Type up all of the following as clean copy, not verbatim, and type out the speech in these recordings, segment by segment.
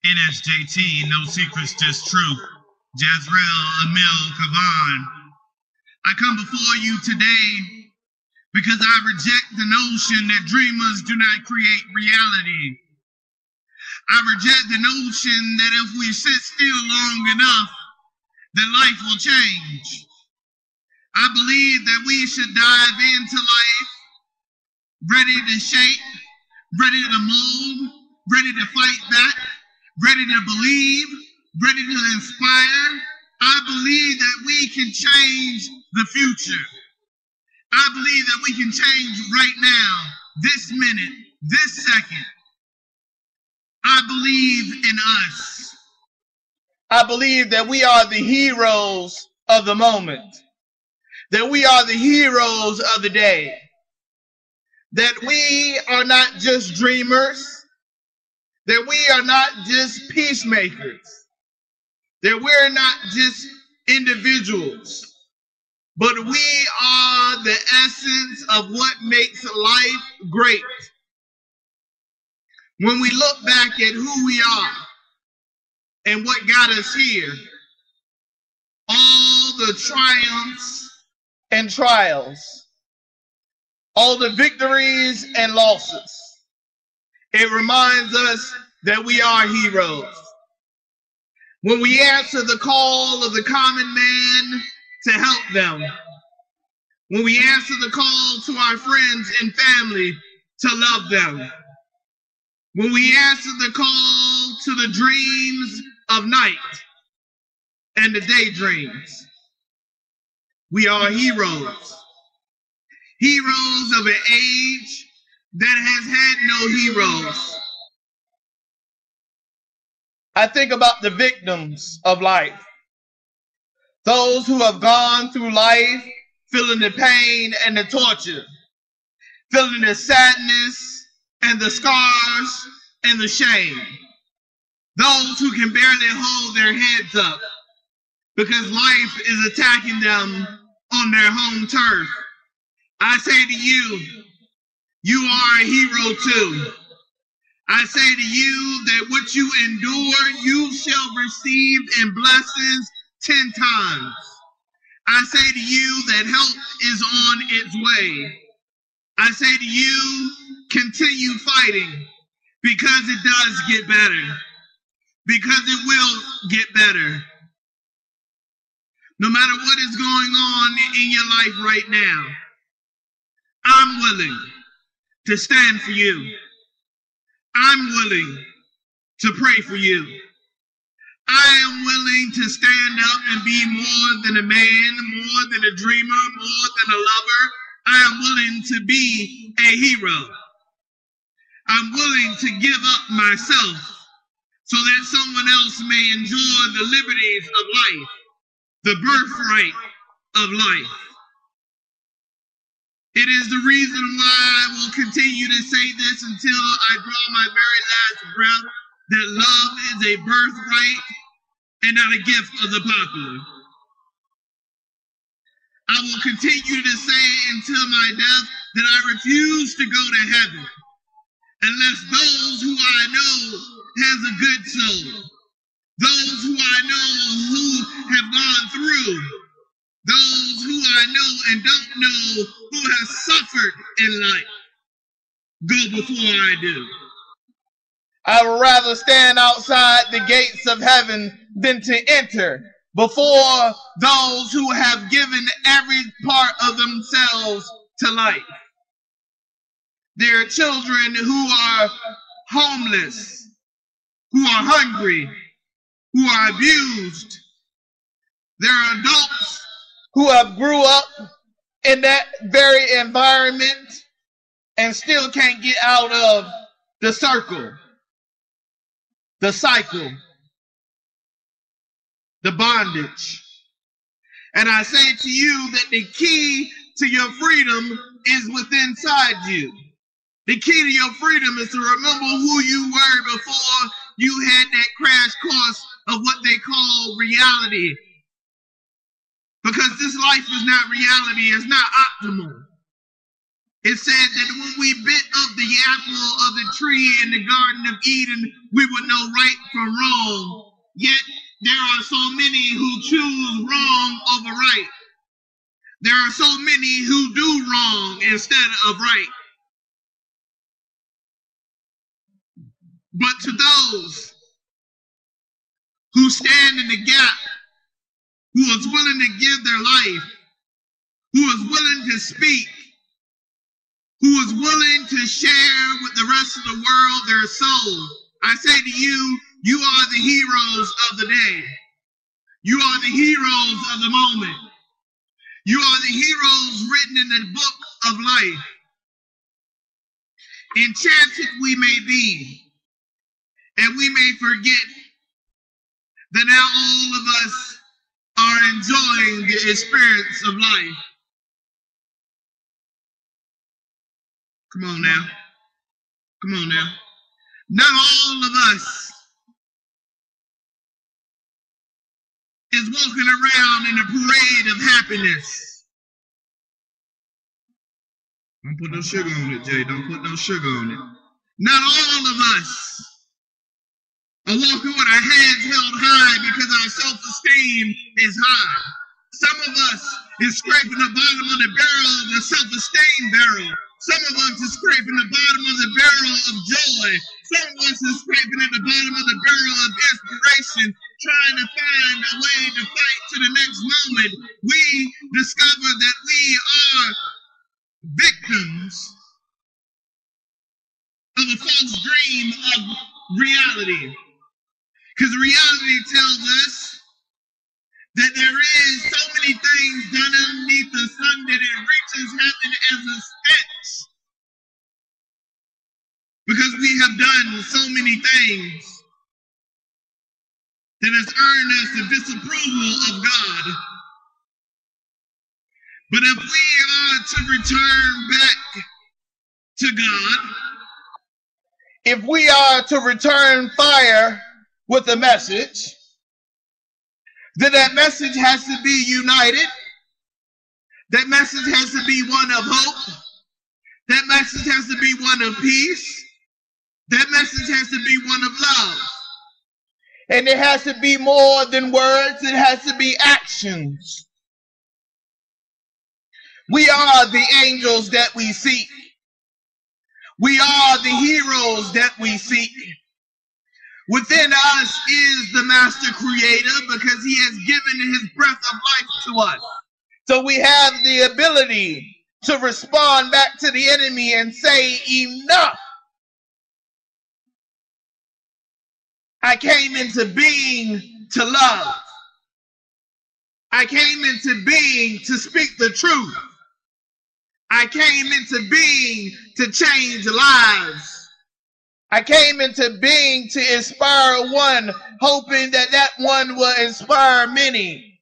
NSJT, no secrets, just truth. Jezreel Emil Kavan. I come before you today because I reject the notion that dreamers do not create reality. I reject the notion that if we sit still long enough, then life will change. I believe that we should dive into life ready to shape, ready to mold, ready to fight back, ready to believe, ready to inspire. I believe that we can change the future. I believe that we can change right now, this minute, this second. I believe in us. I believe that we are the heroes of the moment, that we are the heroes of the day, that we are not just dreamers, that we are not just peacemakers, that we're not just individuals, but we are the essence of what makes life great. When we look back at who we are and what got us here, all the triumphs and trials, all the victories and losses, it reminds us that we are heroes. When we answer the call of the common man to help them, when we answer the call to our friends and family to love them, when we answer the call to the dreams of night and the daydreams, we are heroes. Heroes of an age that has had no heroes. I think about the victims of life, those who have gone through life feeling the pain and the torture, feeling the sadness and the scars and the shame, those who can barely hold their heads up because life is attacking them on their home turf. I say to you, you are a hero too. I say to you that what you endure, you shall receive in blessings 10 times. I say to you that help is on its way. I say to you, continue fighting because it does get better, because it will get better. No matter what is going on in your life right now, I'm willing to stand for you. I'm willing to pray for you. I am willing to stand up and be more than a man, more than a dreamer, more than a lover. I am willing to be a hero. I'm willing to give up myself so that someone else may enjoy the liberties of life, the birthright of life. It is the reason why I will continue to say this until I draw my very last breath, that love is a birthright and not a gift of the popular. I will continue to say until my death that I refuse to go to heaven unless those who I know has a good soul, those who I know who have gone through, those who I know and don't know who have suffered in life, go before I do. I would rather stand outside the gates of heaven than to enter before those who have given every part of themselves to life. There are children who are homeless, who are hungry, who are abused. There are adults who have grew up in that very environment and still can't get out of the circle, the cycle, the bondage. And I say to you that the key to your freedom is within inside you. The key to your freedom is to remember who you were before you had that crash course of what they call reality. Because this life is not reality, it's not optimal. It said that when we bit of the apple of the tree in the Garden of Eden, we would know right from wrong. Yet there are so many who choose wrong over right. There are so many who do wrong instead of right. But to those who stand in the gap, who is willing to give their life, who is willing to speak, who is willing to share with the rest of the world their soul, I say to you, you are the heroes of the day. You are the heroes of the moment. You are the heroes written in the book of life. Enchanted we may be, and we may forget that now all of us are enjoying the experience of life. Come on now. Come on now. Not all of us is walking around in a parade of happiness. Don't put no sugar on it, Jay. Don't put no sugar on it. Not all of us are walking with our heads held high because our self-esteem is high. Some of us is scraping the bottom of the barrel of the self-esteem barrel. Some of us is scraping the bottom of the barrel of joy. Some of us is scraping at the bottom of the barrel of inspiration, trying to find a way to fight to the next moment. We discover that we are victims of a false dream of reality. Because reality tells us that there is so many things done underneath the sun that it reaches heaven as a stench. Because we have done so many things that has earned us the disapproval of God. But if we are to return back to God, if we are to return fire with a message, then that message has to be united. That message has to be one of hope. That message has to be one of peace. That message has to be one of love. And it has to be more than words. It has to be actions. We are the angels that we seek. We are the heroes that we seek. Within us is the master creator because he has given his breath of life to us. So we have the ability to respond back to the enemy and say, enough. I came into being to love. I came into being to speak the truth. I came into being to change lives. I came into being to inspire one, hoping that that one will inspire many.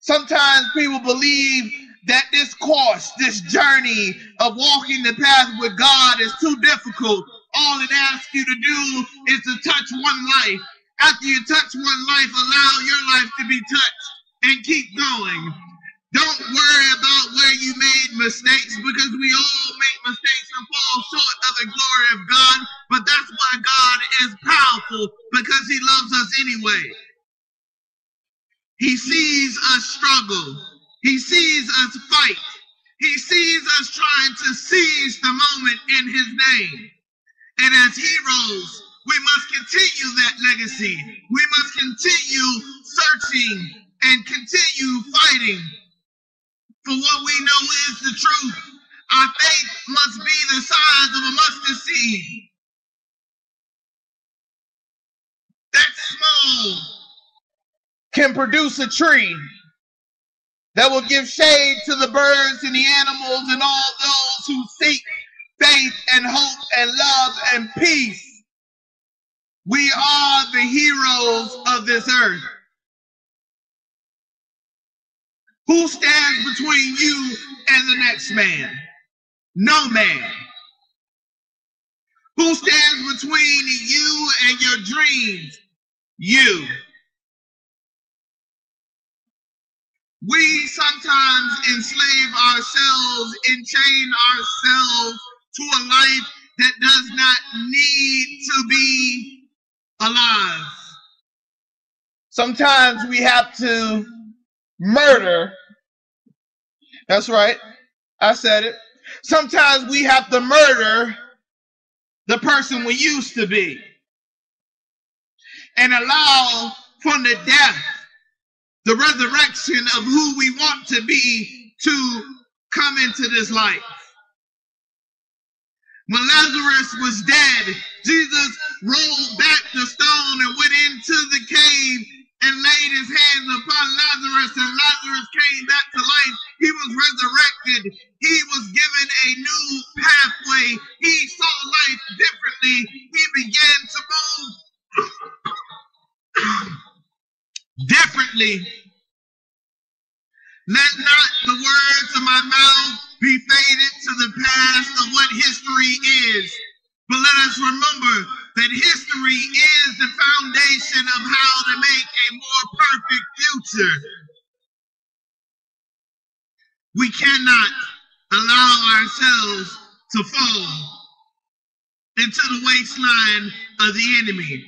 Sometimes people believe that this course, this journey of walking the path with God is too difficult. All it asks you to do is to touch one life. After you touch one life, allow your life to be touched and keep going. Don't worry about where you made mistakes because we all make mistakes and fall short of the glory of God. But that's why God is powerful, because he loves us anyway. He sees us struggle. He sees us fight. He sees us trying to seize the moment in his name. And as heroes, we must continue that legacy. We must continue searching and continue fighting for what we know is the truth. Our faith must be the size of a mustard seed. That small can produce a tree that will give shade to the birds and the animals and all those who seek faith and hope and love and peace. We are the heroes of this earth. Who stands between you and the next man? No man. Who stands between you and your dreams? You. We sometimes enslave ourselves, enchain ourselves to a life that does not need to be alive. Sometimes we have to murder. That's right. I said it. Sometimes we have to murder the person we used to be and allow from the death, the resurrection of who we want to be to come into this life. When Lazarus was dead, Jesus rolled back the stone and went into the cave and laid his hands upon Lazarus, and Lazarus came back to life. He was resurrected. He was given a new pathway. He saw life differently. He began to move differently. Let not the words of my mouth be faded to the past of what history is. But let us remember that history is the foundation of how to make a more perfect future. We cannot allow ourselves to fall into the wasteland of the enemy.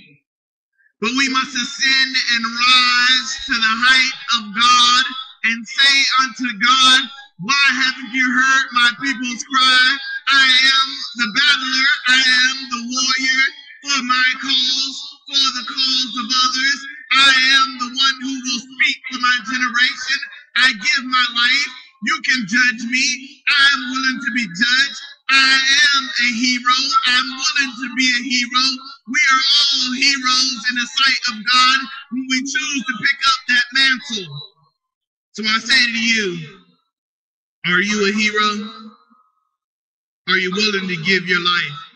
But we must ascend and rise to the height of God and say unto God, why haven't you heard my people's cry? I am the battler, I am the warrior for my cause, for the cause of others. I am the one who will speak for my generation. I give my life. You can judge me. I'm willing to be judged. I am a hero. I'm willing to be a hero. We are all heroes in the sight of God when we choose to pick up that mantle. So I say to you, are you a hero? Are you willing to give your life?